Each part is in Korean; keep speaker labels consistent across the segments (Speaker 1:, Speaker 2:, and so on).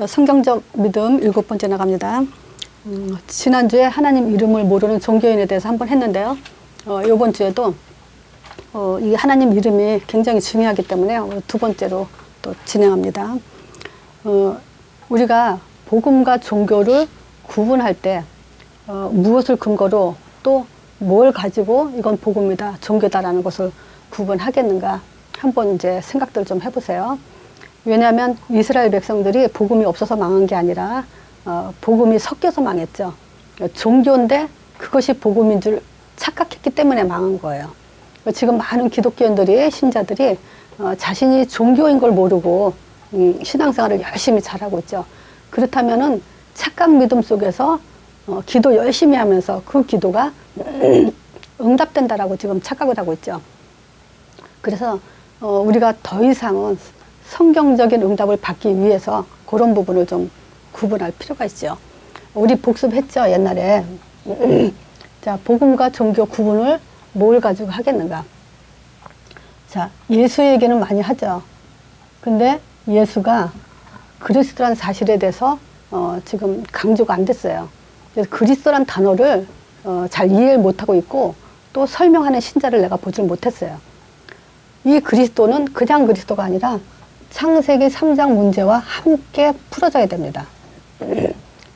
Speaker 1: 성경적 믿음 7번째 나갑니다. 지난주에 하나님 이름을 모르는 종교인에 대해서 한번 했는데요. 이번 주에도 이 하나님 이름이 굉장히 중요하기 때문에 두 번째로 또 진행합니다. 우리가 복음과 종교를 구분할 때 무엇을 근거로 또 뭘 가지고 이건 복음이다, 종교다라는 것을 구분하겠는가 한번 이제 생각들 좀 해보세요. 왜냐하면 이스라엘 백성들이 복음이 없어서 망한 게 아니라 복음이 섞여서 망했죠. 종교인데 그것이 복음인 줄 착각했기 때문에 망한 거예요. 지금 많은 기독교인들이, 신자들이 자신이 종교인 걸 모르고 신앙생활을 열심히 잘하고 있죠. 그렇다면은 착각 믿음 속에서 기도 열심히 하면서 그 기도가 응답된다라고 지금 착각을 하고 있죠. 그래서 우리가 더 이상은 성경적인 응답을 받기 위해서 그런 부분을 좀 구분할 필요가 있죠. 우리 복습했죠, 옛날에. 자, 복음과 종교 구분을 뭘 가지고 하겠는가? 자, 예수 얘기는 많이 하죠. 근데 예수가 그리스도란 사실에 대해서 지금 강조가 안 됐어요. 그래서 그리스도란 단어를 잘 이해를 못하고 있고 또 설명하는 신자를 내가 보질 못했어요. 이 그리스도는 그냥 그리스도가 아니라 창세기 3장 문제와 함께 풀어져야 됩니다.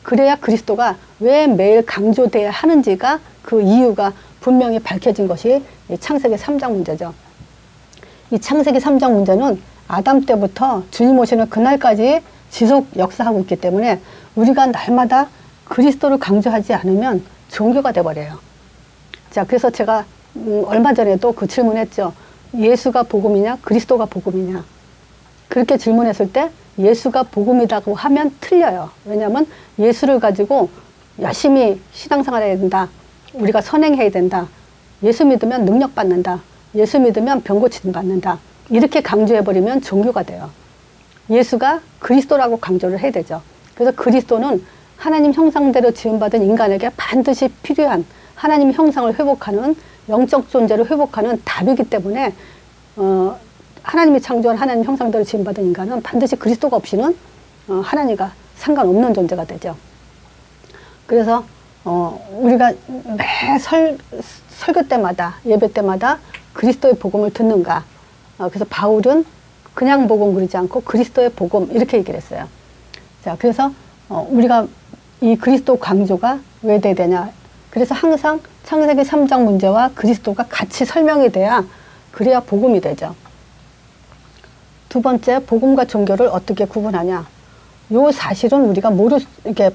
Speaker 1: 그래야 그리스도가 왜 매일 강조돼야 하는지가 그 이유가 분명히 밝혀진 것이 창세기 3장 문제죠. 이 창세기 3장 문제는 아담 때부터 주님 오시는 그날까지 지속 역사하고 있기 때문에 우리가 날마다 그리스도를 강조하지 않으면 종교가 돼버려요. 자, 그래서 제가 얼마 전에도 그 질문했죠. 예수가 복음이냐 그리스도가 복음이냐. 그렇게 질문했을 때 예수가 복음이라고 하면 틀려요. 왜냐하면 예수를 가지고 열심히 신앙생활 해야 된다. 우리가 선행해야 된다. 예수 믿으면 능력 받는다. 예수 믿으면 병 고침 받는다. 이렇게 강조해버리면 종교가 돼요. 예수가 그리스도라고 강조를 해야 되죠. 그래서 그리스도는 하나님 형상대로 지음받은 인간에게 반드시 필요한 하나님 형상을 회복하는 영적 존재를 회복하는 답이기 때문에 하나님이 창조한 하나님 형상대로 지음받은 인간은 반드시 그리스도가 없이는 하나님과 상관없는 존재가 되죠. 그래서 우리가 매 설교 때마다 예배 때마다 그리스도의 복음을 듣는가. 그래서 바울은 그냥 복음 그러지 않고 그리스도의 복음 이렇게 얘기를 했어요. 자, 그래서 우리가 이 그리스도 강조가 왜 돼야 되냐. 그래서 항상 창세기 3장 문제와 그리스도가 같이 설명이 돼야 그래야 복음이 되죠. 두 번째, 복음과 종교를 어떻게 구분하냐. 요 사실은 우리가 이렇게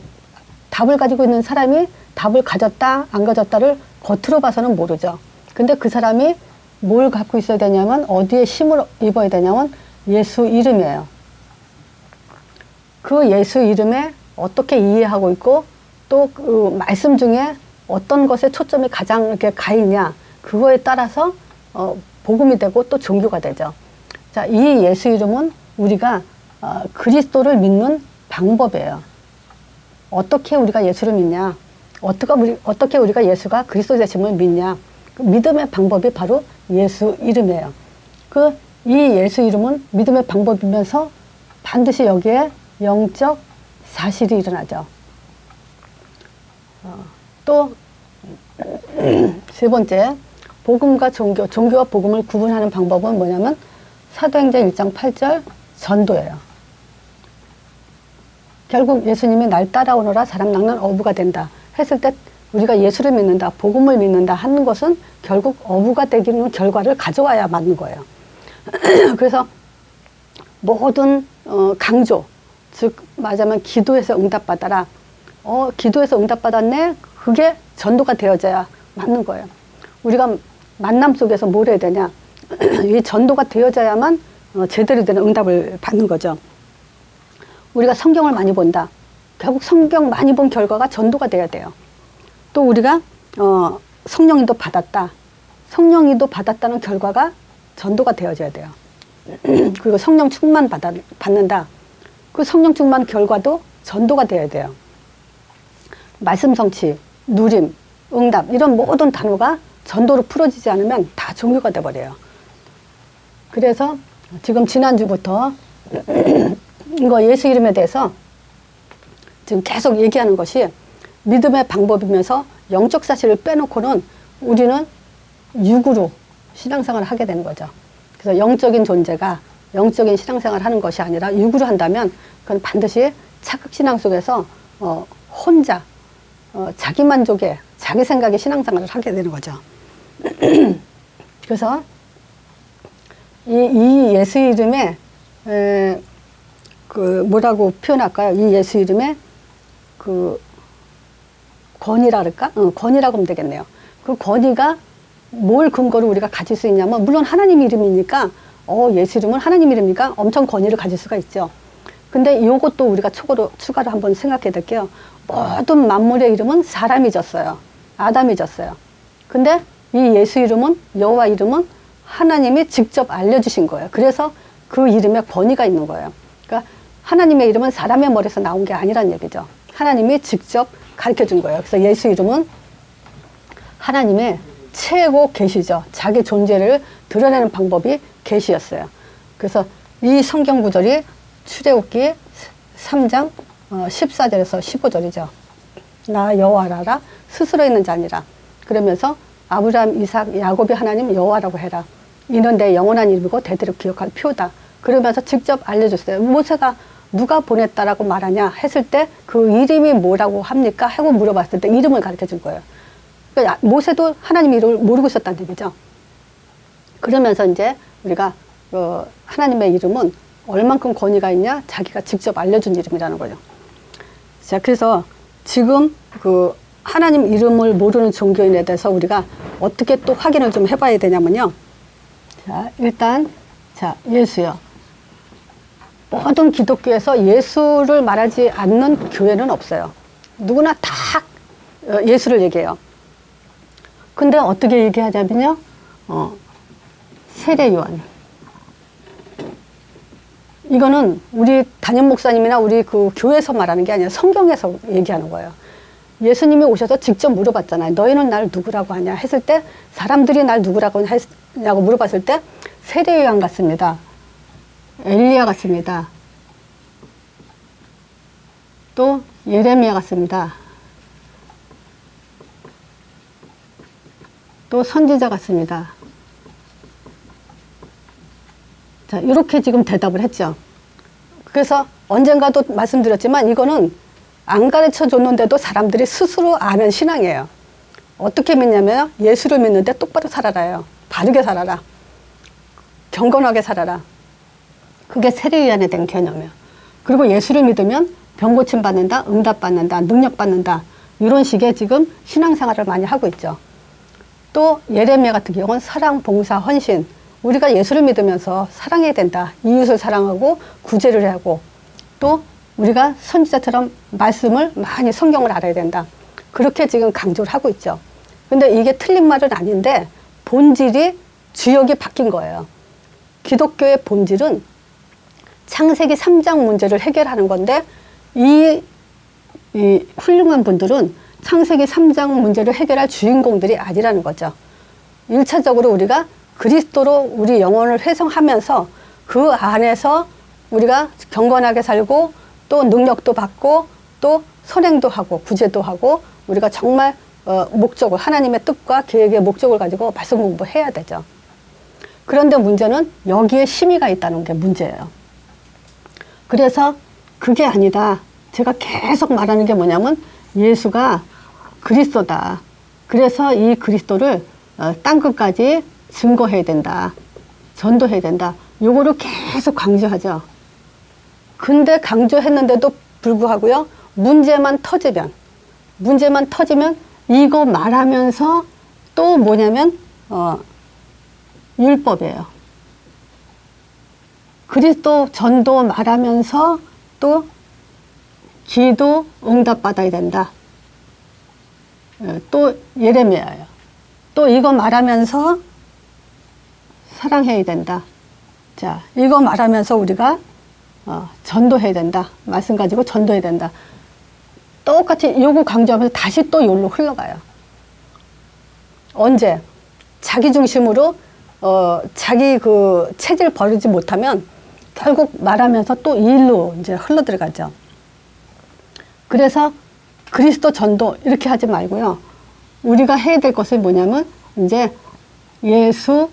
Speaker 1: 답을 가지고 있는 사람이 답을 가졌다, 안 가졌다를 겉으로 봐서는 모르죠. 근데 그 사람이 뭘 갖고 있어야 되냐면, 어디에 힘을 입어야 되냐면, 예수 이름이에요. 그 예수 이름에 어떻게 이해하고 있고, 또 그 말씀 중에 어떤 것에 초점이 가장 이렇게 가 있냐, 그거에 따라서 복음이 되고 또 종교가 되죠. 자, 이 예수 이름은 우리가 그리스도를 믿는 방법이에요. 어떻게 우리가 예수를 믿냐? 어떻게 우리가 예수가 그리스도 되심을 믿냐? 그 믿음의 방법이 바로 예수 이름이에요. 이 예수 이름은 믿음의 방법이면서 반드시 여기에 영적 사실이 일어나죠. 또 세 번째, 복음과 종교와 복음을 구분하는 방법은 뭐냐면 사도행전 1장 8절 전도예요. 결국 예수님이 날 따라오너라 사람 낚는 어부가 된다 했을 때 우리가 예수를 믿는다, 복음을 믿는다 하는 것은 결국 어부가 되기는 결과를 가져와야 맞는 거예요. 그래서 모든 강조, 즉 말하자면 기도해서 응답받아라. 기도해서 응답받았네. 그게 전도가 되어져야 맞는 거예요. 우리가 만남 속에서 뭘 해야 되냐. 이 전도가 되어져야만 제대로 된 응답을 받는 거죠. 우리가 성경을 많이 본다. 결국 성경 많이 본 결과가 전도가 돼야 돼요. 또 우리가 성령인도 받았다. 성령인도 받았다는 결과가 전도가 되어져야 돼요. 그리고 성령 충만 받는다. 그 성령 충만 결과도 전도가 돼야 돼요. 말씀 성취, 누림, 응답 이런 모든 단어가 전도로 풀어지지 않으면 다 종교가 돼버려요. 그래서 지금 지난주부터 이거 예수 이름에 대해서 지금 계속 얘기하는 것이 믿음의 방법이면서 영적 사실을 빼놓고는 우리는 육으로 신앙생활을 하게 되는 거죠. 그래서 영적인 존재가 영적인 신앙생활을 하는 것이 아니라 육으로 한다면 그건 반드시 착각신앙 속에서 혼자 자기 만족에 자기 생각의 신앙생활을 하게 되는 거죠. 그래서 이 예수 이름에 그 뭐라고 표현할까요? 이 예수 이름에 그 권위라 그럴까? 권위라고 하면 되겠네요. 그 권위가 뭘 근거로 우리가 가질 수 있냐면, 물론 하나님 이름이니까 예수 이름은 하나님 이름이니까 엄청 권위를 가질 수가 있죠. 근데 이것도 우리가 추가로 한번 생각해 볼게요. 모든 만물의 이름은 사람이 졌어요. 아담이 졌어요. 근데 이 예수 이름은, 여호와 이름은 하나님이 직접 알려주신 거예요. 그래서 그 이름에 권위가 있는 거예요. 그러니까 하나님의 이름은 사람의 머리에서 나온 게 아니란 얘기죠. 하나님이 직접 가르쳐 준 거예요. 그래서 예수 이름은 하나님의 최고 계시죠. 자기 존재를 드러내는 방법이 계시였어요. 그래서 이 성경 구절이 출애굽기 3장 14절에서 15절이죠. 나 여호와라 스스로 있는 자니라. 그러면서 아브라함, 이삭, 야곱의 하나님 여호와라고 해라. 이는 내 영원한 이름이고 대대로 기억할 표다. 그러면서 직접 알려줬어요. 모세가 누가 보냈다라고 말하냐 했을 때 그 이름이 뭐라고 합니까? 하고 물어봤을 때 이름을 가르쳐 준 거예요. 그러니까 모세도 하나님 이름을 모르고 있었다는 얘기죠. 그러면서 이제 우리가 하나님의 이름은 얼만큼 권위가 있냐? 자기가 직접 알려준 이름이라는 거죠. 자, 그래서 지금 그 하나님 이름을 모르는 종교인에 대해서 우리가 어떻게 또 확인을 좀 해봐야 되냐면요. 자, 일단, 자, 예수요. 모든 기독교에서 예수를 말하지 않는 교회는 없어요. 누구나 다 예수를 얘기해요. 근데 어떻게 얘기하냐면요. 세례 요한. 이거는 우리 담임 목사님이나 우리 그 교회에서 말하는 게 아니라 성경에서 얘기하는 거예요. 예수님이 오셔서 직접 물어봤잖아요. 너희는 날 누구라고 하냐 했을 때, 사람들이 날 누구라고 하냐고 물어봤을 때 세례 요한 같습니다. 엘리야 같습니다. 또 예레미야 같습니다. 또 선지자 같습니다. 자, 이렇게 지금 대답을 했죠. 그래서 언젠가도 말씀드렸지만 이거는 안 가르쳐 줬는데도 사람들이 스스로 아는 신앙이에요. 어떻게 믿냐면 예수를 믿는데 똑바로 살아라요. 바르게 살아라. 경건하게 살아라. 그게 세례요한에 대한 개념이에요. 그리고 예수를 믿으면 병 고침 받는다, 응답 받는다, 능력 받는다, 이런 식의 지금 신앙생활을 많이 하고 있죠. 또 예레미야 같은 경우는 사랑, 봉사, 헌신. 우리가 예수를 믿으면서 사랑해야 된다. 이웃을 사랑하고 구제를 하고, 또 우리가 선지자처럼 말씀을 많이 성경을 알아야 된다. 그렇게 지금 강조를 하고 있죠. 근데 이게 틀린 말은 아닌데 본질이 주역이 바뀐 거예요. 기독교의 본질은 창세기 3장 문제를 해결하는 건데 이 훌륭한 분들은 창세기 3장 문제를 해결할 주인공들이 아니라는 거죠. 1차적으로 우리가 그리스도로 우리 영혼을 회성하면서 그 안에서 우리가 경건하게 살고 또 능력도 받고 또 선행도 하고 구제도 하고 우리가 정말 목적을, 하나님의 뜻과 계획의 목적을 가지고 말씀 공부해야 되죠. 그런데 문제는 여기에 심의가 있다는 게 문제예요. 그래서 그게 아니다. 제가 계속 말하는 게 뭐냐면 예수가 그리스도다. 그래서 이 그리스도를 땅끝까지 증거해야 된다. 전도해야 된다. 요거를 계속 강조하죠. 근데 강조했는데도 불구하고요. 문제만 터지면 이거 말하면서 또 뭐냐면 율법이에요. 그리스도 전도 말하면서 또 기도 응답 받아야 된다. 또 예레미야예요. 또 이거 말하면서 사랑해야 된다. 자, 이거 말하면서 우리가 전도해야 된다. 말씀 가지고 전도해야 된다. 똑같이 요거 강조하면서 다시 또 요로 흘러가요. 언제? 자기 중심으로 자기 그 체질 버리지 못하면 결국 말하면서 또 이 일로 이제 흘러 들어가죠. 그래서 그리스도 전도 이렇게 하지 말고요. 우리가 해야 될 것은 뭐냐면 이제 예수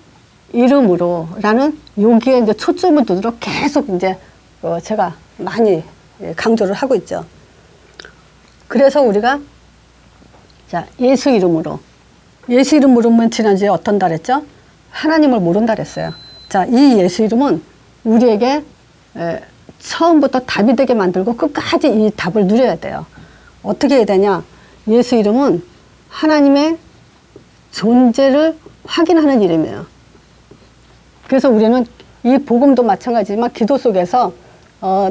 Speaker 1: 이름으로라는 여기에 이제 초점을 두도록 계속 이제 제가 많이 강조를 하고 있죠. 그래서 우리가 자, 예수 이름으로. 예수 이름으로면 지난주에 어떤 달 했죠? 하나님을 모른다 그랬어요. 자, 이 예수 이름은 우리에게 처음부터 답이 되게 만들고 끝까지 이 답을 누려야 돼요. 어떻게 해야 되냐? 예수 이름은 하나님의 존재를 확인하는 이름이에요. 그래서 우리는 이 복음도 마찬가지지만 기도 속에서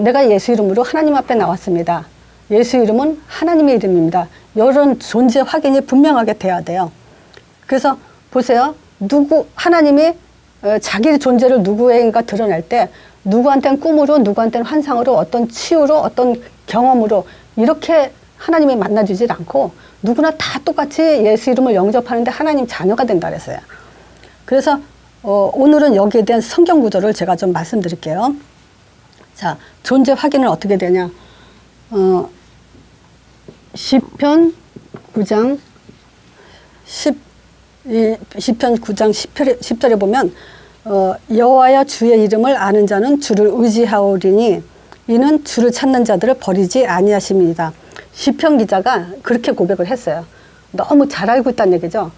Speaker 1: 내가 예수 이름으로 하나님 앞에 나왔습니다. 예수 이름은 하나님의 이름입니다. 이런 존재 확인이 분명하게 돼야 돼요. 그래서 보세요. 하나님이 자기 존재를 누구에게인가 드러낼 때 누구한테는 꿈으로, 누구한테는 환상으로, 어떤 치유로, 어떤 경험으로 이렇게 하나님이 만나주질 않고 누구나 다 똑같이 예수 이름을 영접하는데 하나님 자녀가 된다 그랬어요. 그래서 오늘은 여기에 대한 성경 구조를 제가 좀 말씀드릴게요. 자, 존재 확인은 어떻게 되냐? 시편 9장 10절에 보면 여호와여 주의 이름을 아는 자는 주를 의지하오리니 이는 주를 찾는 자들을 버리지 아니하십니다. 시편 기자가 그렇게 고백을 했어요. 너무 잘 알고 있다는 얘기죠.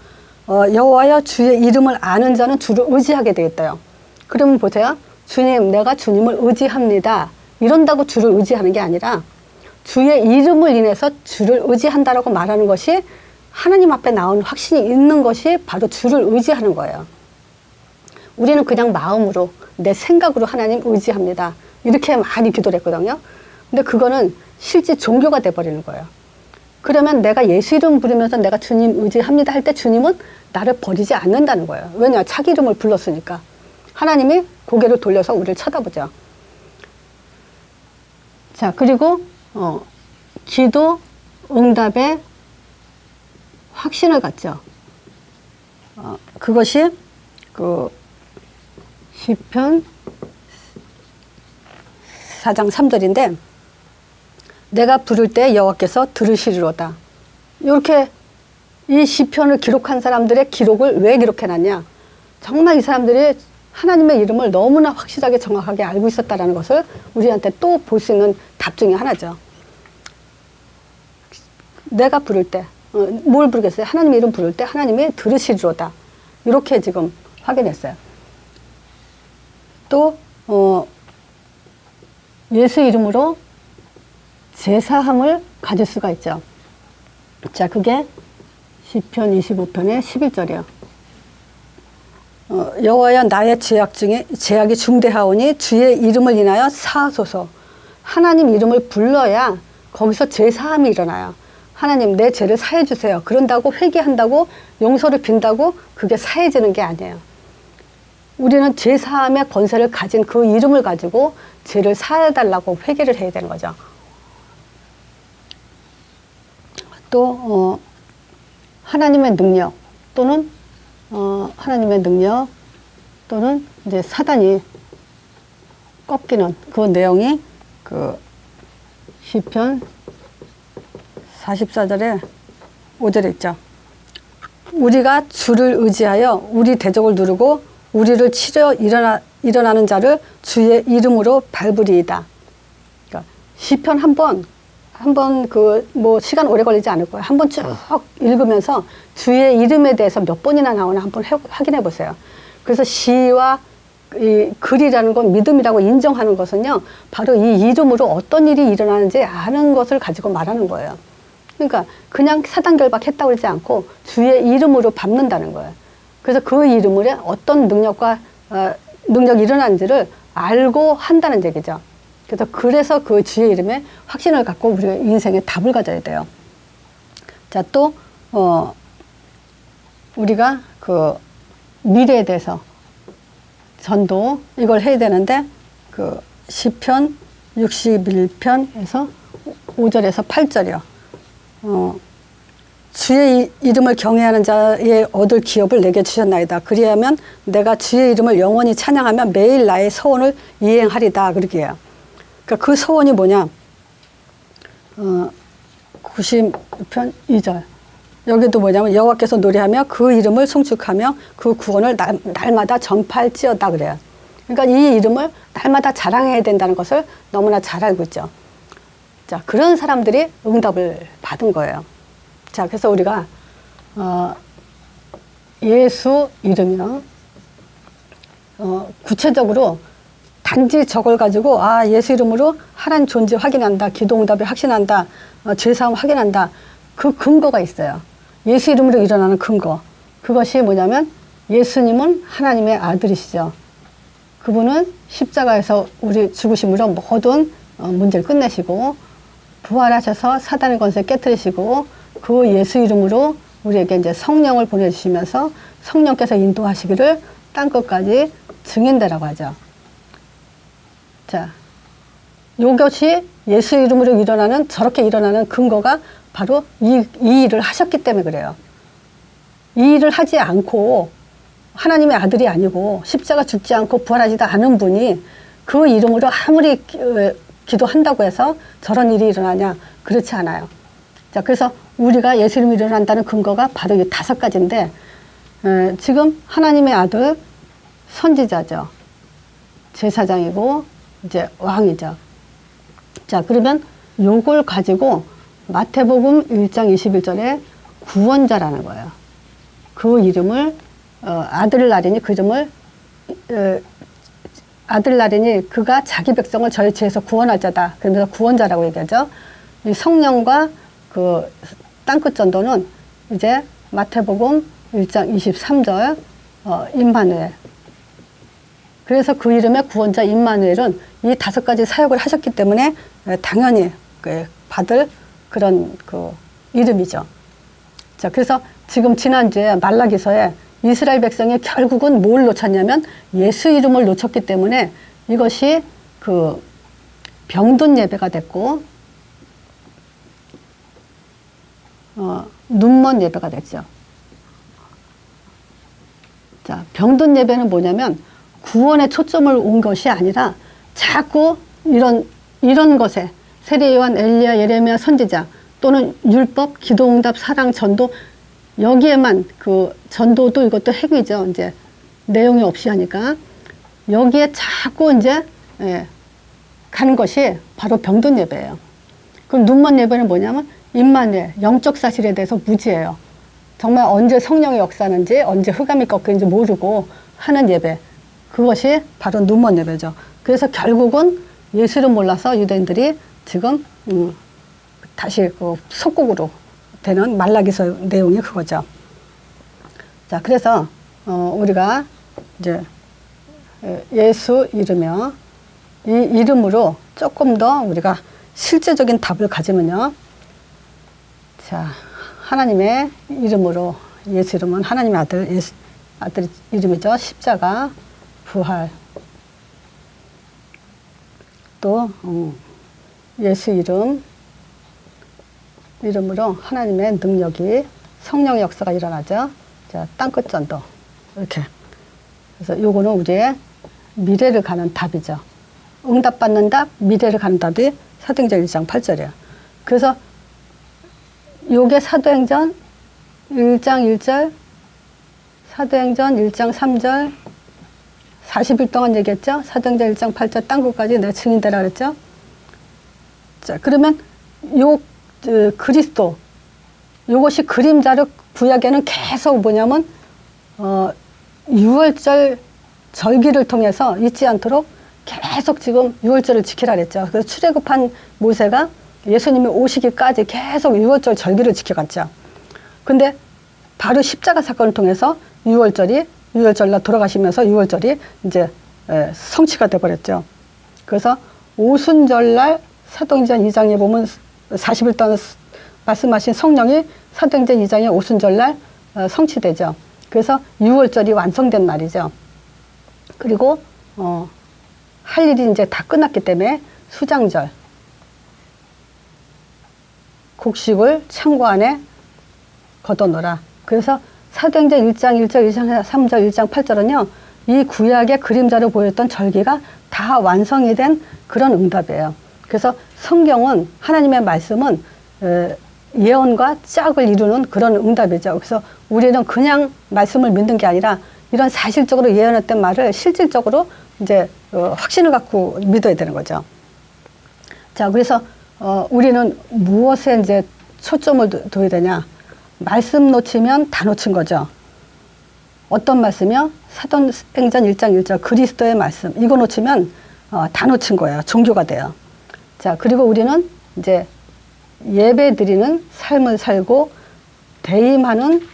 Speaker 1: 여호와여 주의 이름을 아는 자는 주를 의지하게 되겠다요. 그러면 보세요. 주님, 내가 주님을 의지합니다. 이런다고 주를 의지하는 게 아니라 주의 이름을 인해서 주를 의지한다라고 말하는 것이 하나님 앞에 나오는 확신이 있는 것이 바로 주를 의지하는 거예요. 우리는 그냥 마음으로 내 생각으로 하나님 의지합니다. 이렇게 많이 기도를 했거든요. 근데 그거는 실제 종교가 돼버리는 거예요. 그러면 내가 예수 이름 부르면서 내가 주님 의지합니다 할 때 주님은 나를 버리지 않는다는 거예요. 왜냐? 자기 이름을 불렀으니까. 하나님이 고개를 돌려서 우리를 쳐다보죠. 자, 그리고 기도 응답의 확신을 갖죠. 그것이 그 시편 4장 3절인데 내가 부를 때 여호와께서 들으시리로다. 이렇게 이 시편을 기록한 사람들의 기록을 왜 기록해놨냐? 정말 이 사람들이 하나님의 이름을 너무나 확실하게 정확하게 알고 있었다는 것을 우리한테 또 볼 수 있는 답 중에 하나죠. 내가 부를 때 뭘 부르겠어요? 하나님의 이름 부를 때 하나님이 들으시리로다. 이렇게 지금 확인했어요. 또 예수 이름으로 제사함을 가질 수가 있죠. 자, 그게 시편 25편의 11절이에요. 여호와여 나의 죄악이 중대하오니 주의 이름을 인하여 사하소서. 하나님 이름을 불러야 거기서 죄사함이 일어나요. 하나님 내 죄를 사해 주세요. 그런다고 회개한다고 용서를 빈다고 그게 사해지는 게 아니에요. 우리는 죄사함의 권세를 가진 그 이름을 가지고 죄를 사해달라고 회개를 해야 되는 거죠. 또 하나님의 능력 또는 하나님의 능력 또는 이제 사단이 꺾이는 그 내용이 그 시편 44절에 5절에 있죠. 우리가 주를 의지하여 우리 대적을 누르고 우리를 치려 일어나는 자를 주의 이름으로 밟으리이다. 그러니까 시편 한 번 그 뭐 시간 오래 걸리지 않을 거예요. 한 번 쭉 읽으면서 주의 이름에 대해서 몇 번이나 나오나 한번 확인해 보세요. 그래서 시와 이 글이라는 건 믿음이라고 인정하는 것은요, 바로 이 이름으로 어떤 일이 일어나는지 아는 것을 가지고 말하는 거예요. 그러니까 그냥 사단결박했다고 그러지 않고 주의 이름으로 밟는다는 거예요. 그래서 그 이름으로 어떤 능력이 일어나는지를 알고 한다는 얘기죠. 그래서 그 주의 이름에 확신을 갖고 우리가 인생에 답을 가져야 돼요. 자, 또 우리가 그 미래에 대해서 전도 이걸 해야 되는데 그 시편 61편에서 5절에서 8절이요. 주의 이름을 경외하는 자의 얻을 기업을 내게 주셨나이다. 그리하면 내가 주의 이름을 영원히 찬양하며 매일 나의 서원을 이행하리다. 그렇게 해요. 그러니까 그 서원이 뭐냐? 96편 2절. 여기도 뭐냐면 여호와께서 노래하며 그 이름을 송축하며 그 구원을 날마다 전파할지어다 그래요. 그러니까 이 이름을 날마다 자랑해야 된다는 것을 너무나 잘 알고 있죠. 자, 그런 사람들이 응답을 받은 거예요. 자, 그래서 우리가 예수 이름이요. 구체적으로 단지 저걸 가지고 예수 이름으로 하나님 존재 확인한다. 기도 응답을 확신한다. 죄사함 확인한다. 그 근거가 있어요. 예수 이름으로 일어나는 근거. 그것이 뭐냐면 예수님은 하나님의 아들이시죠. 그분은 십자가에서 우리 죽으심으로 모든 문제를 끝내시고 부활하셔서 사단의 권세 깨뜨리시고 그 예수 이름으로 우리에게 이제 성령을 보내주시면서 성령께서 인도하시기를 땅 끝까지 증인되라고 하죠. 자, 이것이 예수 이름으로 일어나는 저렇게 일어나는 근거가 바로 이 일을 하셨기 때문에 그래요. 이 일을 하지 않고 하나님의 아들이 아니고 십자가 죽지 않고 부활하지도 않은 분이 그 이름으로 아무리 기도한다고 해서 저런 일이 일어나냐? 그렇지 않아요. 자, 그래서 우리가 예수 이름으로 일어난다는 근거가 바로 이 5가지인데 지금 하나님의 아들 선지자죠. 제사장이고 이제 왕이죠. 자, 그러면 요걸 가지고 마태복음 1장 21절에 구원자라는 거예요. 그 이름을 아들을 낳으니 그 이름을 아들 낳으니 그가 자기 백성을 저희 죄에서 구원할 자다. 그러면서 구원자라고 얘기하죠. 이 성령과 그 땅끝 전도는 이제 마태복음 1장 23절 임마누엘. 그래서 그 이름의 구원자 임마누엘은 이 5가지 사역을 하셨기 때문에 당연히 받을 그런 그 이름이죠. 자, 그래서 지금 지난주에 말라기서에 이스라엘 백성이 결국은 뭘 놓쳤냐면 예수 이름을 놓쳤기 때문에 이것이 그 병든 예배가 됐고 눈먼 예배가 됐죠. 자, 병든 예배는 뭐냐면 구원에 초점을 온 것이 아니라 자꾸 이런 것에 세례 요한, 엘리야, 예레미야, 선지자 또는 율법, 기도응답, 사랑, 전도 여기에만 그 전도도 이것도 핵이죠. 이제 내용이 없이 하니까 여기에 자꾸 이제 가는 것이 바로 병든 예배예요. 그럼 눈먼 예배는 뭐냐면 임마누엘 영적 사실에 대해서 무지해요. 정말 언제 성령이 역사하는지 언제 흑암이 꺾이는지 모르고 하는 예배. 그것이 바로 눈먼 예배죠. 그래서 결국은 예수를 몰라서 유대인들이 지금 다시 그 속국으로 되는 말라기서 내용이 그거죠. 자, 그래서 우리가 이제 예수 이름이요. 이 이름으로 조금 더 우리가 실제적인 답을 가지면요. 자, 하나님의 이름으로 예수 이름은 하나님의 아들 이름이죠. 십자가, 부활. 또 예수 이름으로 하나님의 능력이 성령의 역사가 일어나죠. 자, 땅끝 전도 이렇게. 그래서 요거는 우리의 미래를 가는 답이죠. 응답받는 답, 미래를 가는 답이 사도행전 1장 8절이에요. 그래서 요게 사도행전 1장 1절, 사도행전 1장 3절, 40일 동안 얘기했죠. 사도행전 1장 8절 땅끝까지 내가 증인되라 그랬죠. 자, 그러면 요 그리스도 요것이 그림자로 구약에는 계속 뭐냐면 6월절 절기를 통해서 잊지 않도록 계속 지금 6월절을 지키라 그랬죠. 그래서 출애굽한 모세가 예수님이 오시기까지 계속 6월절 절기를 지켜갔죠. 근데 바로 십자가 사건을 통해서 6월절날 돌아가시면서 6월절이 이제 성취가 돼버렸죠. 그래서 오순절날 사도행전 2장에 보면 40일 동안 말씀하신 성령이 사도행전 2장의 오순절날 성취되죠. 그래서 6월절이 완성된 날이죠. 그리고 할 일이 이제 다 끝났기 때문에 수장절 곡식을 창고 안에 걷어놓으라. 그래서 사도행전 1장 1절, 2장 3절, 1장 8절은요. 이 구약의 그림자로 보였던 절기가 다 완성이 된 그런 응답이에요. 그래서 성경은 하나님의 말씀은 예언과 짝을 이루는 그런 응답이죠. 그래서 우리는 그냥 말씀을 믿는 게 아니라 이런 사실적으로 예언했던 말을 실질적으로 이제 확신을 갖고 믿어야 되는 거죠. 자, 그래서 우리는 무엇에 이제 초점을 둬야 되냐? 말씀 놓치면 다 놓친 거죠. 어떤 말씀이요? 사도행전 1장 1절 그리스도의 말씀. 이거 놓치면 다 놓친 거예요. 종교가 돼요. 자, 그리고 우리는 이제 예배 드리는 삶을 살고 대임하는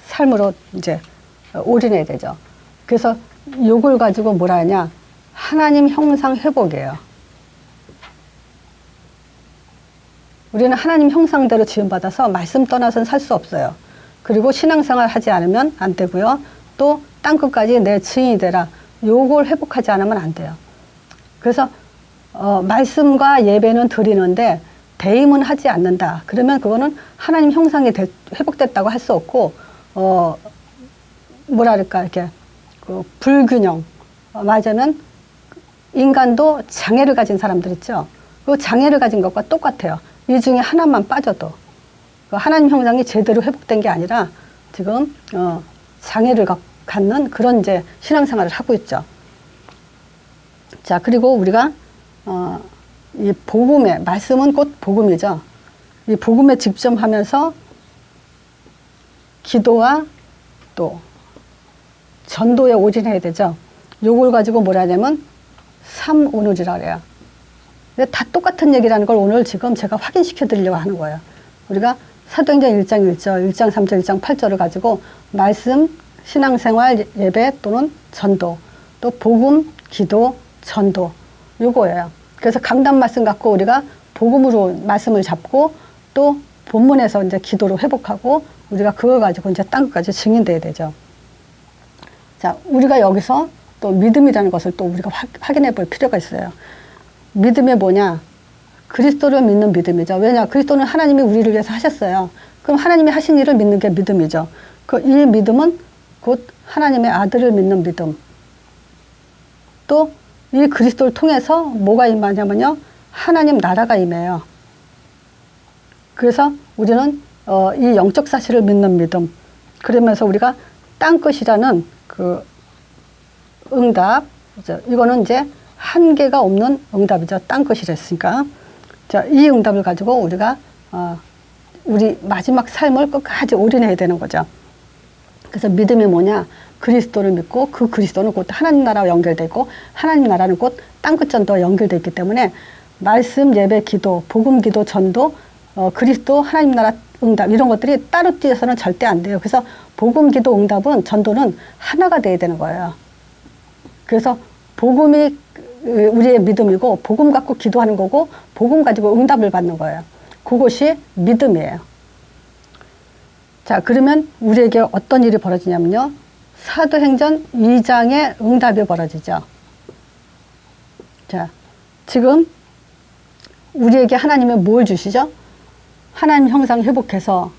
Speaker 1: 삶으로 이제 올인해야 되죠. 그래서 요걸 가지고 뭐라 하냐? 하나님 형상 회복이에요. 우리는 하나님 형상대로 지음받아서 말씀 떠나서는 살 수 없어요. 그리고 신앙생활 하지 않으면 안 되고요. 또 땅끝까지 내 증인이 되라. 요걸 회복하지 않으면 안 돼요. 그래서 말씀과 예배는 드리는데 대임은 하지 않는다. 그러면 그거는 하나님 형상이 회복됐다고 할 수 없고 뭐랄까 이렇게 그 불균형 맞으면 인간도 장애를 가진 사람들 있죠. 그 장애를 가진 것과 똑같아요. 이 중에 하나만 빠져도 그 하나님 형상이 제대로 회복된 게 아니라 지금 장애를 갖는 그런 이제 신앙생활을 하고 있죠. 자, 그리고 우리가 이 복음의 말씀은 곧 복음이죠. 이 복음에 집중하면서 기도와 또 전도에 올인해야 되죠. 요걸 가지고 뭐라 하냐면 삼오늘이라 그래요. 근데 다 똑같은 얘기라는 걸 오늘 지금 제가 확인시켜 드리려고 하는 거예요. 우리가 사도행전 1장 1절, 1장 3절, 1장 8절을 가지고 말씀, 신앙생활, 예배 또는 전도, 또 복음, 기도, 전도 요거예요. 그래서 강단 말씀 갖고 우리가 복음으로 말씀을 잡고 또 본문에서 이제 기도로 회복하고 우리가 그걸 가지고 이제 땅끝까지 증인돼야 되죠. 자, 우리가 여기서 또 믿음이라는 것을 또 우리가 확인해 볼 필요가 있어요. 믿음이 뭐냐? 그리스도를 믿는 믿음이죠. 왜냐? 그리스도는 하나님이 우리를 위해서 하셨어요. 그럼 하나님이 하신 일을 믿는 게 믿음이죠. 이 믿음은 곧 하나님의 아들을 믿는 믿음. 또 이 그리스도를 통해서 뭐가 임하냐면요. 하나님 나라가 임해요. 그래서 우리는 이 영적 사실을 믿는 믿음. 그러면서 우리가 땅끝이라는 그 응답. 이거는 이제 한계가 없는 응답이죠. 땅끝이랬으니까. 자, 이 응답을 가지고 우리가 우리 마지막 삶을 끝까지 올인해야 되는 거죠. 그래서 믿음이 뭐냐? 그리스도를 믿고 그 그리스도는 곧 하나님 나라와 연결되어 있고 하나님 나라는 곧 땅끝 전도와 연결되어 있기 때문에 말씀, 예배, 기도, 복음, 기도, 전도, 그리스도, 하나님 나라 응답 이런 것들이 따로 뛰어서는 절대 안 돼요. 그래서 복음, 기도, 응답은 전도는 하나가 돼야 되는 거예요. 그래서 복음이 우리의 믿음이고 복음 갖고 기도하는 거고 복음 가지고 응답을 받는 거예요. 그것이 믿음이에요. 자, 그러면 우리에게 어떤 일이 벌어지냐면요. 사도행전 2장의 응답이 벌어지죠. 자, 지금 우리에게 하나님이 뭘 주시죠? 하나님 형상 회복해서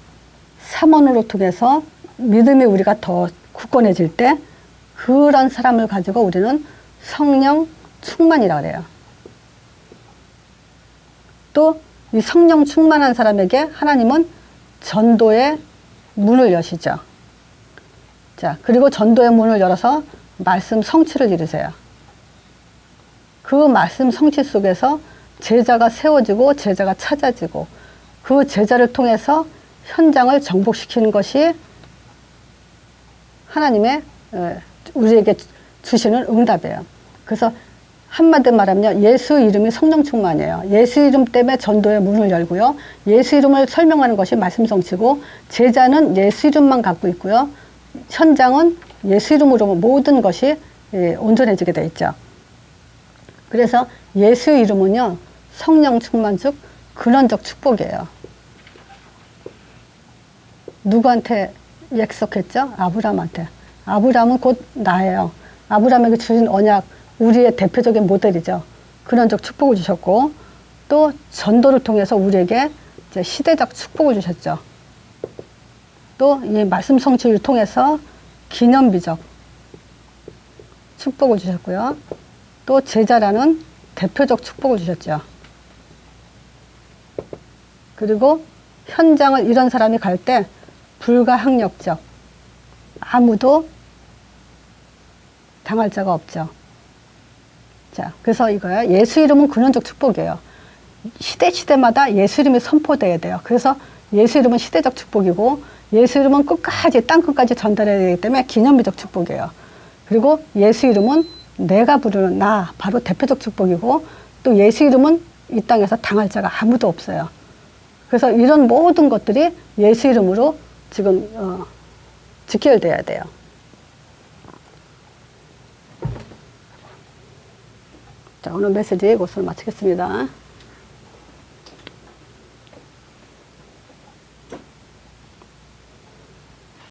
Speaker 1: 삼원으로 통해서 믿음이 우리가 더 굳건해질 때 그런 사람을 가지고 우리는 성령 충만이라고 그래요. 또 이 성령 충만한 사람에게 하나님은 전도의 문을 여시죠. 자, 그리고 전도의 문을 열어서 말씀 성취를 이루세요. 그 말씀 성취 속에서 제자가 세워지고 제자가 찾아지고 그 제자를 통해서 현장을 정복시키는 것이 하나님의 우리에게 주시는 응답이에요. 그래서 한마디 말하면 예수 이름이 성령 충만이에요. 예수 이름 때문에 전도의 문을 열고요. 예수 이름을 설명하는 것이 말씀 성취고 제자는 예수 이름만 갖고 있고요. 현장은 예수 이름으로 모든 것이 온전해지게 되어 있죠. 그래서 예수 이름은요. 성령 충만 즉 근원적 축복이에요. 누구한테 약속했죠? 아브라함한테. 아브라함은 곧 나예요. 아브라함에게 주신 언약 우리의 대표적인 모델이죠. 근원적 축복을 주셨고 또 전도를 통해서 우리에게 이제 시대적 축복을 주셨죠. 또 이 말씀 성취를 통해서 기념비적 축복을 주셨고요. 또 제자라는 대표적 축복을 주셨죠. 그리고 현장을 이런 사람이 갈 때 불가항력적, 아무도 당할 자가 없죠. 자, 그래서 이거야. 예수 이름은 근원적 축복이에요. 시대마다 예수 이름이 선포돼야 돼요. 그래서 예수 이름은 시대적 축복이고, 예수 이름은 끝까지, 땅끝까지 전달해야 되기 때문에 기념비적 축복이에요. 그리고 예수 이름은 내가 부르는 나, 바로 대표적 축복이고, 또 예수 이름은 이 땅에서 당할 자가 아무도 없어요. 그래서 이런 모든 것들이 예수 이름으로 지금 직결돼야 돼요. 자, 오늘 메시지 이것으로 마치겠습니다.